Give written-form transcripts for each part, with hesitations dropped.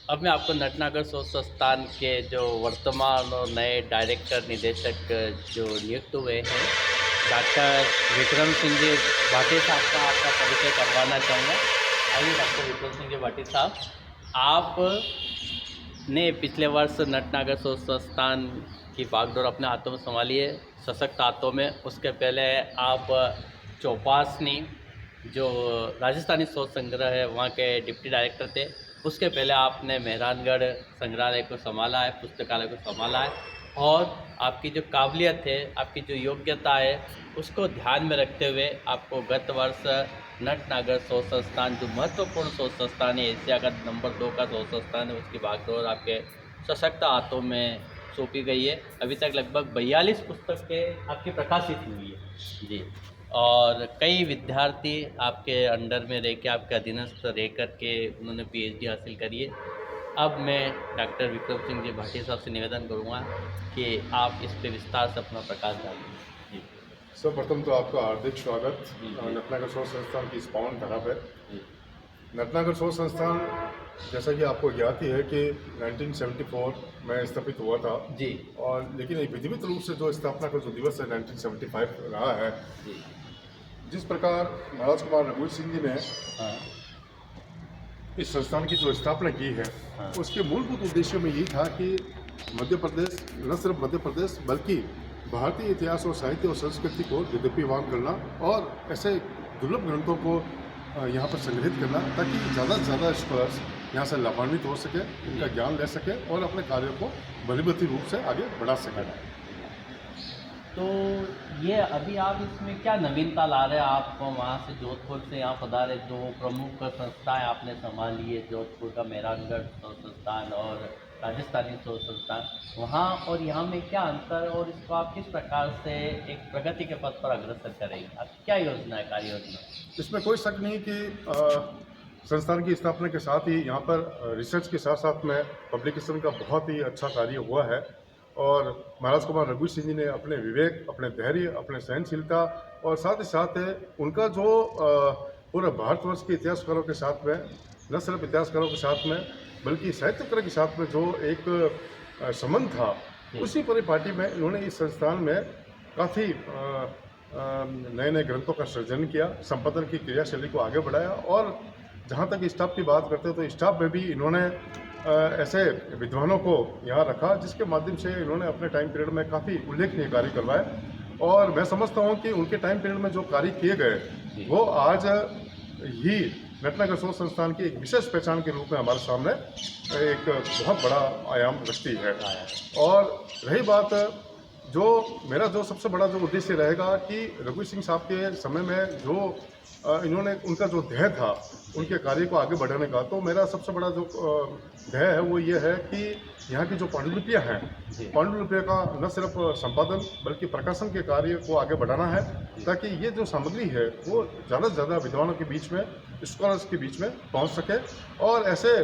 अब मैं आपको नटनागर शोध संस्थान के जो वर्तमान और नए डायरेक्टर निदेशक जो नियुक्त हुए हैं, डॉक्टर विक्रम सिंह जी भाटी साहब का आपका परिचय करवाना चाहूँगा। आइए डॉक्टर विक्रम सिंह जी भाटी साहब, आपने पिछले वर्ष नटनागर शोध संस्थान की बागडोर अपने हाथों में संभाली है, सशक्त हाथों में। उसके पहले आप चौपासनी जो राजस्थानी शोध संग्रह है वहाँ के डिप्टी डायरेक्टर थे। उसके पहले आपने मेहरानगढ़ संग्रहालय को संभाला है, पुस्तकालय को संभाला है, और आपकी जो काबिलियत है, आपकी जो योग्यता है, उसको ध्यान में रखते हुए आपको गत वर्ष नटनागर शोध संस्थान जो महत्वपूर्ण शोध संस्थान है, एशिया का नंबर 2 का शोध संस्थान है, उसकी बागडोर आपके सशक्त हाथों में सौंपी गई है। अभी तक लगभग 42 पुस्तकें आपकी प्रकाशित हुई है जी, और कई विद्यार्थी आपके अंडर में रह के, आपके अधीनस्थ रह कर के उन्होंने पीएचडी हासिल करी है। अब मैं डॉक्टर विक्रम सिंह जी भाटी साहब से निवेदन करूँगा कि आप इस पे विस्तार से अपना प्रकाश डालें। जी। सर्वप्रथम तो आपका हार्दिक स्वागत जी, जी। नटनागर शोध संस्थान की इस पावन धरा पे। जी। नटनागर शोध संस्थान, जैसा कि आपको ज्ञात ही है कि 1974 में स्थापित हुआ था। जी। और लेकिन एक विधिवत रूप से जो स्थापना का जो दिवस है 1975 रहा है। जी। जिस प्रकार महाराज कुमार रघुवीर सिंह जी ने हाँ। इस संस्थान की जो स्थापना की है, हाँ। उसके मूलभूत उद्देश्यों में यही था कि मध्य प्रदेश, न सिर्फ मध्य प्रदेश बल्कि भारतीय इतिहास और साहित्य और संस्कृति को देदीप्यमान करना और ऐसे दुर्लभ ग्रंथों को यहाँ पर संग्रहित करना, ताकि ज़्यादा से ज़्यादा स्कॉलर्स यहाँ से लाभान्वित हो सके, इनका ज्ञान ले सके और अपने कार्यों को बलिबद्ध रूप से आगे बढ़ा सके। तो ये अभी आप इसमें क्या नवीनता ला रहे हैं? आप वहाँ से जोधपुर से यहाँ पधारे, दो प्रमुख संस्थाएं आपने संभाली है, जोधपुर का मेहरानगढ़ शोध संस्थान और राजस्थानी शोध संस्थान, वहाँ और यहाँ में क्या अंतर है, और इसको आप किस प्रकार से एक प्रगति के पथ पर अग्रसर करेंगे? आपकी क्या योजना है, कार्य योजना? इसमें कोई शक नहीं कि संस्थान की स्थापना के साथ ही यहाँ पर रिसर्च के साथ साथ में पब्लिकेशन का बहुत ही अच्छा कार्य हुआ है। और महाराज कुमार रघुवीर सिंह जी ने अपने विवेक, अपने धैर्य, अपने सहनशीलता और साथ ही साथ उनका जो पूरे भारतवर्ष के इतिहासकारों के साथ में, न सिर्फ इतिहासकारों के साथ में बल्कि साहित्यकारों के साथ में जो एक संबंध था, उसी परिपाटी में इन्होंने इस संस्थान में काफ़ी नए नए ग्रंथों का सृजन किया, संपादन की क्रियाशैली को आगे बढ़ाया। और जहाँ तक स्टाफ की बात करते हैं तो स्टाफ में भी इन्होंने ऐसे विद्वानों को यहाँ रखा, जिसके माध्यम से इन्होंने अपने टाइम पीरियड में काफ़ी उल्लेखनीय कार्य करवाए। और मैं समझता हूँ कि उनके टाइम पीरियड में जो कार्य किए गए वो आज ही नटनागर शोध संस्थान की एक विशेष पहचान के रूप में हमारे सामने एक बहुत बड़ा आयाम रखती है। और रही बात जो मेरा जो सबसे बड़ा जो उद्देश्य रहेगा कि रघुवीर सिंह साहब के समय में जो इन्होंने उनका जो ध्येय था उनके कार्य को आगे बढ़ाने का, तो मेरा सबसे बड़ा जो ध्येय है वो ये है कि यहाँ की जो पांडुलिपियाँ हैं, पांडुलिपियों का न सिर्फ संपादन बल्कि प्रकाशन के कार्य को आगे बढ़ाना है, ताकि ये जो सामग्री है वो ज़्यादा से ज़्यादा विद्वानों के बीच में, स्कॉलर्स के बीच में पहुँच सके। और ऐसे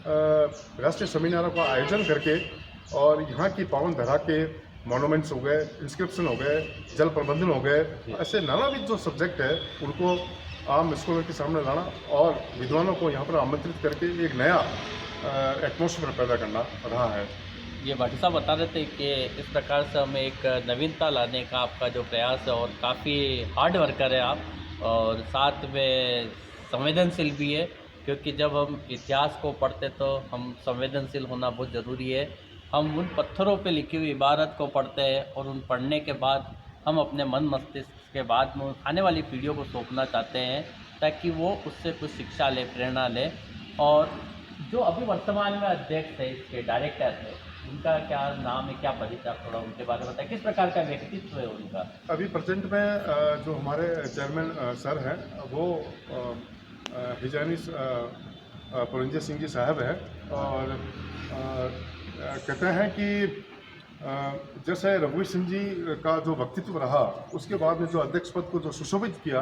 राष्ट्रीय सेमिनारों का आयोजन करके और यहाँ की पावन धरा के मॉन्यूमेंट्स हो गए, इंस्क्रिप्शन हो गए, जल प्रबंधन हो गए, ऐसे नानाविध जो सब्जेक्ट है उनको आम स्कूलों के सामने लाना और विद्वानों को यहाँ पर आमंत्रित करके एक नया एटमॉस्फेयर पैदा करना रहा है। ये भाटी साहब बता रहे थे कि इस प्रकार से हमें एक नवीनता लाने का आपका जो प्रयास है, और काफ़ी हार्ड वर्कर है आप, और साथ में संवेदनशील भी है, क्योंकि जब हम इतिहास को पढ़ते तो हम संवेदनशील होना बहुत ज़रूरी है। हम उन पत्थरों पे लिखी हुई इबारत को पढ़ते हैं, और उन पढ़ने के बाद हम अपने मन मस्तिष्क के बाद में आने वाली पीढ़ियों को सौंपना चाहते हैं, ताकि वो उससे कुछ शिक्षा ले, प्रेरणा ले। और जो अभी वर्तमान में अध्यक्ष है, इसके डायरेक्टर है, उनका क्या नाम है, क्या परिचय, आप थोड़ा उनके बारे में बताएं, किस प्रकार का व्यक्तित्व है उनका? अभी प्रेजेंट में जो हमारे चेयरमैन सर हैं वो हिजानी पुरंजय सिंह जी साहब हैं। और कहते हैं कि जैसे रघुवीर सिंह जी का जो व्यक्तित्व रहा, उसके बाद में जो अध्यक्ष पद को जो सुशोभित किया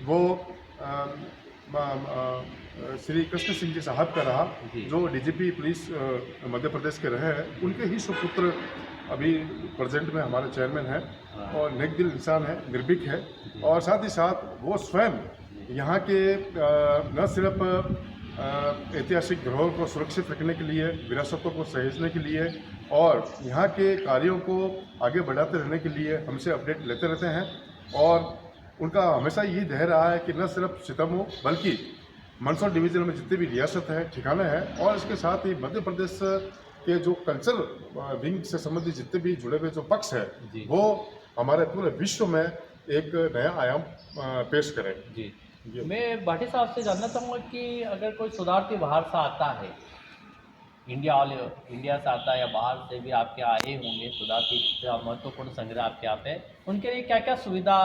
वो श्री कृष्ण सिंह जी साहब का रहा, जो डीजीपी पुलिस मध्य प्रदेश के रहे हैं। उनके ही सुपुत्र अभी प्रेजेंट में हमारे चेयरमैन हैं और नेक दिल इंसान है, निर्भीक है। और साथ ही साथ वो स्वयं यहाँ के न सिर्फ ऐतिहासिक धरोहर को सुरक्षित रखने के लिए, विरासतों को सहेजने के लिए और यहाँ के कार्यों को आगे बढ़ाते रहने के लिए हमसे अपडेट लेते रहते हैं। और उनका हमेशा यही ध्येय रहा है कि न सिर्फ सितम हो बल्कि मंदसौर डिवीज़न में जितने भी रियासत हैं, ठिकाने हैं और इसके साथ ही मध्य प्रदेश के जो कल्चर विंग से संबंधित जितने भी जुड़े हुए जो पक्ष जी। हैं वो हमारे पूरे विश्व में एक नया आयाम पेश करें। जी जी। मैं भाटी साहब से जानना चाहूँगा कि अगर कोई शोधार्थी बाहर से आता है, इंडिया से आता है या बाहर से भी आपके आए होंगे शोधार्थी, महत्वपूर्ण संग्रह आपके यहाँ पे, उनके लिए क्या क्या सुविधा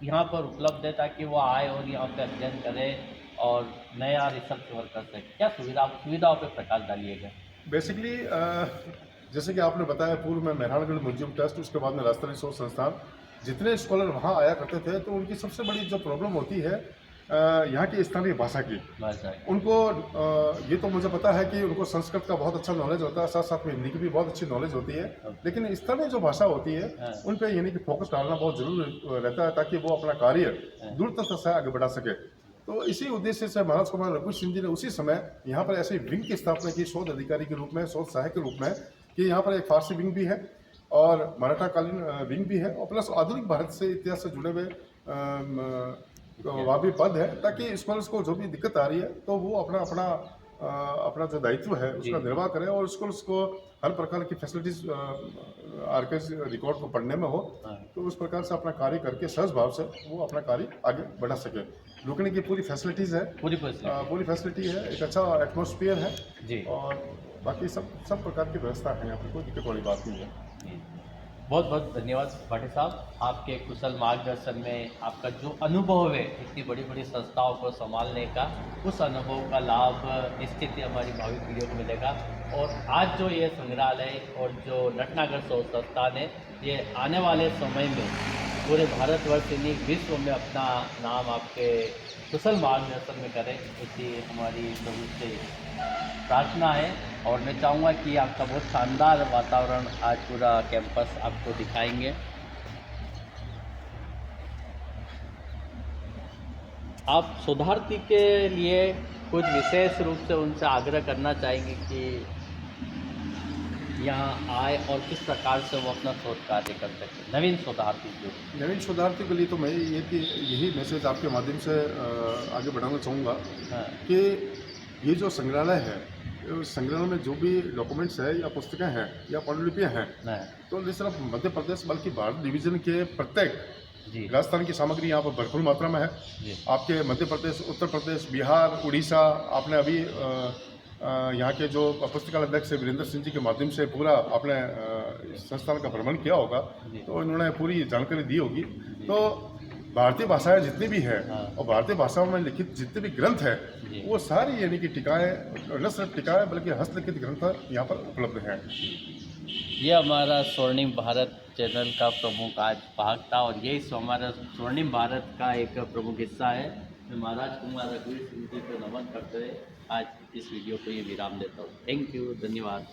यहाँ पर उपलब्ध है ताकि वो आए और यहाँ पे अध्ययन करें और नया रिसर्च वर्क कर सकें? क्या सुविधाओं पे प्रकाश डालिएगा? बेसिकली जैसे कि आपने बताया, पूर्व में मेहरानगढ़ म्यूजियम ट्रस्ट, उसके बाद में राजस्थानी शोध संस्थान, जितने स्कॉलर वहाँ आया करते थे तो उनकी सबसे बड़ी जो प्रॉब्लम होती है यहाँ की स्थानीय भाषा की। उनको ये तो मुझे पता है कि उनको संस्कृत का बहुत अच्छा नॉलेज होता है, साथ साथ में हिंदी की भी बहुत अच्छी नॉलेज होती है, लेकिन स्थानीय जो भाषा होती है उन पर यानी कि फोकस डालना बहुत जरूरी रहता है ताकि वो अपना कार्य दूर तक से आगे बढ़ा सके। तो इसी उद्देश्य से महाराज कुमार रघु सिंह जी ने उसी समय यहाँ पर ऐसे विंग की स्थापना की, शोध अधिकारी के रूप में, शोध सहायक के रूप में, कि यहाँ पर एक फारसी विंग भी है और मराठाकालीन विंग भी है और प्लस आधुनिक भारत से इतिहास से जुड़े हुए वहाँ भी पद है, ताकि स्कॉलर्स को जो भी दिक्कत आ रही है तो वो अपना जो दायित्व है उसका निर्वाह करें और स्कॉलर्स को हर प्रकार की फैसिलिटीज आर्काइव रिकॉर्ड को पढ़ने में हो, तो उस प्रकार से अपना कार्य करके सहज भाव से वो अपना कार्य आगे बढ़ा सके। रुकने की पूरी फैसिलिटीज़ है, पूरी फैसिलिटी है, एक अच्छा एटमॉस्फेयर है जी, और बाकी सब प्रकार की व्यवस्था है, यहाँ पर कोई दिक्कत वाली बात नहीं है। बहुत बहुत धन्यवाद भाटी साहब, आपके कुशल मार्गदर्शन में आपका जो अनुभव है इतनी बड़ी बड़ी संस्थाओं को संभालने का, उस अनुभव का लाभ निश्चित ही हमारी भावी पीढ़ियों को मिलेगा। और आज जो ये संग्रहालय और जो नटनागर शोध संस्थान है, ये आने वाले समय में पूरे भारतवर्ष नहीं विश्व में अपना नाम आपके कुशल मार्गदर्शन में करें, इसी हमारी प्रभु से प्रार्थना है। और मैं चाहूँगा कि आपका बहुत शानदार वातावरण आज पूरा कैंपस आपको दिखाएंगे। आप शोधार्थी के लिए कुछ विशेष रूप से उनसे आग्रह करना चाहेंगे कि यहाँ आए और किस प्रकार से वो अपना शोध कार्य कर सकें, नवीन शोधार्थी के लिए तो मैं यही मैसेज आपके माध्यम से आगे बढ़ाना चाहूँगा कि ये जो संग्रहालय है, उस संग्रहालय में जो भी डॉक्यूमेंट्स है या पुस्तकें हैं या पांडुलिपियाँ हैं, तो नहीं सिर्फ मध्य प्रदेश बल्कि भारत डिवीजन के प्रत्येक राजस्थान की सामग्री यहाँ पर भरपूर मात्रा में है। आपके मध्य प्रदेश, उत्तर प्रदेश, बिहार, उड़ीसा, आपने अभी यहाँ के जो पुस्तकालय अध्यक्ष वीरेंद्र सिंह जी के माध्यम से पूरा आपने संस्थान का भ्रमण किया होगा, तो इन्होंने पूरी जानकारी दी होगी। तो भारतीय भाषाएं जितनी भी है और भारतीय भाषाओं में लिखित जितने भी ग्रंथ हैं, वो सारी यानी कि टिकाएँ, न सिर्फ टिकाएँ बल्कि हस्तलिखित ग्रंथ यहाँ पर उपलब्ध हैं। ये हमारा स्वर्णिम भारत चैनल का प्रमुख आज भाग था और यही हमारा स्वर्णिम भारत का एक प्रमुख हिस्सा है। मैं महाराज कुमार रघुवीर सिंह जी को नमन करते हुए आज इस वीडियो को ये विराम देता हूँ। थैंक यू, धन्यवाद।